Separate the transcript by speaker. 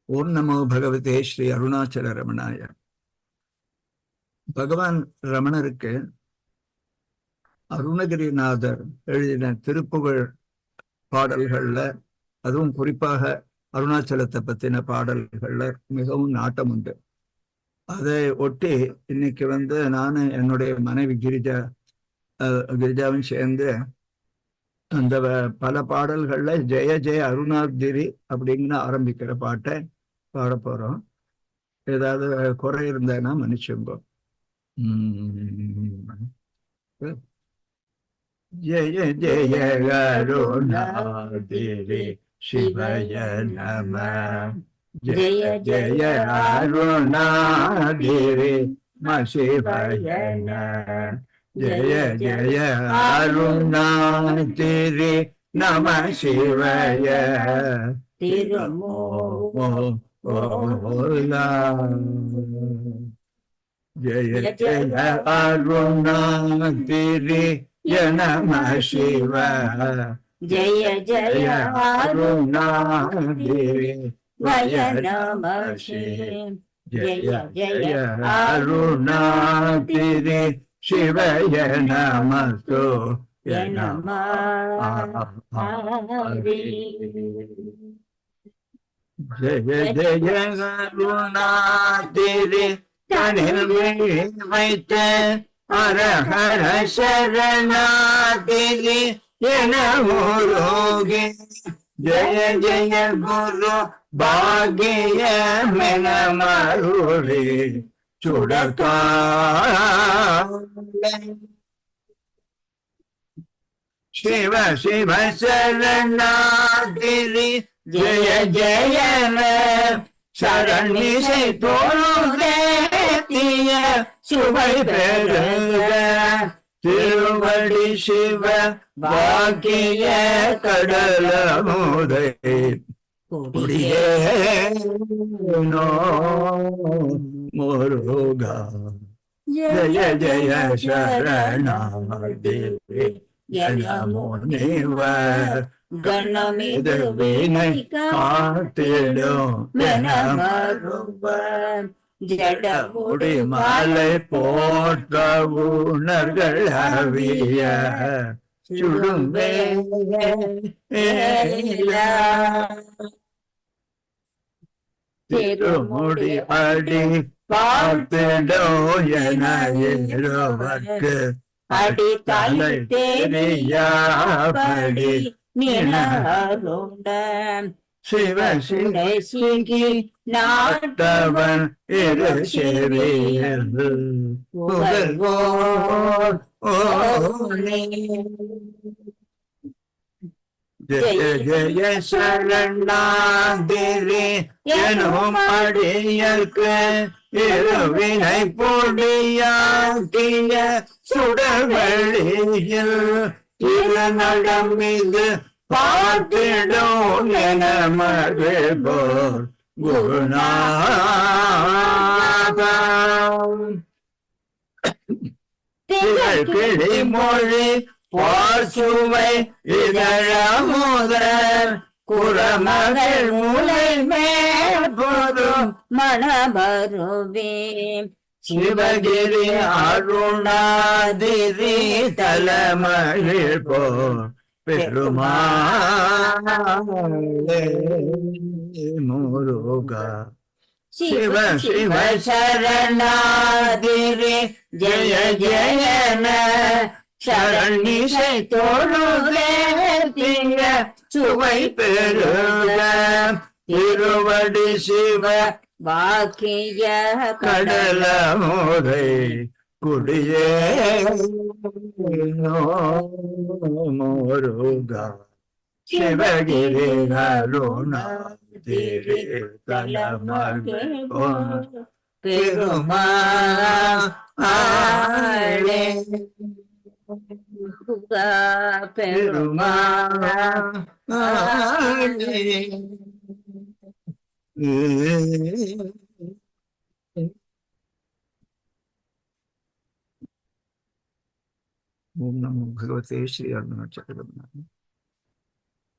Speaker 1: ஓம் நமோ பகவதே ஸ்ரீ அருணாச்சல ரமணாய. பகவான் ரமணருக்கு அருணகிரிநாதர் எழுதின திருப்புகழ் பாடல்கள்ல, அதுவும் குறிப்பாக அருணாச்சலத்தை பத்தின பாடல்கள்ல மிகவும் நாட்டம் உண்டு. அதை ஒட்டி இன்னைக்கு நானு என்னுடைய மனைவி கிரிஜாவும் சேர்ந்து அந்த பல பாடல்கள்ல ஜெய ஜெய அருணாகிரி அப்படின்னு ஆரம்பிக்கிற பாட்டை பாட போறோம். ஏதாவது குறை இருந்தேன்னா மன்னிச்சுங்கோ. ஜய ஜய அருணாகிரி சிவய நம. ஜய ஜய அருணாகிரி சிவய நம. ஜய ஜய அருணாகிரி நம சிவய ஜய ஜய அருணாகிரி நம சிவ.
Speaker 2: ஜய ஜய
Speaker 1: அருணாகிரி
Speaker 2: நம சிவ.
Speaker 1: ஜய ஜய அருணாகிரி சிவய நமஸ்து நம. ஜய ஜய அருணாகிரி கனில் வைத்த அரஹர சரணாகிரி எனமுருகே. ஜய ஜய குரு பாகிய மெனமருளே சுடத்தாளே. சிவ சிவ சரணாகிரி ஜய ஜய சரணிசை தோழுதேத்திய சுவை பெருக திருவடி சிவ பாக்கிய கடலமுதை குடியேனோ முருகா. ஜய ஜய சரணாகிரி நமோ தேவ.
Speaker 2: கணமிது
Speaker 1: வினை காத்திடும் ஜடமுடி மாலை போற்ற உணர்கள் அவிய சுடுமே திருமுடி அடி பார்த்திடும் என இருவர்க்கு
Speaker 2: அடி தலை தெரியாபடி நினருண்ட
Speaker 1: சிவ சிவ
Speaker 2: சிகி
Speaker 1: நாட்டவன் இரு செவியில் புகழ்வோர் ஓனே. ஜய ஜய சரணாகிரி எனும் அடியர்க்கு இருவினை பொடியாக்கிய சுடவெளியில் திருநடம் மீது பார்த்திடும் என மகிழ்வோர் குருநாதம். கிளி மொழி சுவை இதழமுதர் குரமகள் முலை மேற்போதும்
Speaker 2: மணபருவே.
Speaker 1: சிவகிரி அருணாதிரி தலமகிழ் போர் பெருமாளே முருகா. சிவ சிவ சரணாதிரி ஜய ஜயன சரணிசை தோழுதேத்திய சுவை பெருக திருவடி சிவ
Speaker 2: பாக்கிய
Speaker 1: கடலமுதை குடியேனோ முருகா. சிவகிரி அருணாகிரி தலமகிழ் பெருமாளே பெருமாளே. ஓம் நமோ பகவதே ஸ்ரீ அருணாச்சல ரமணாய.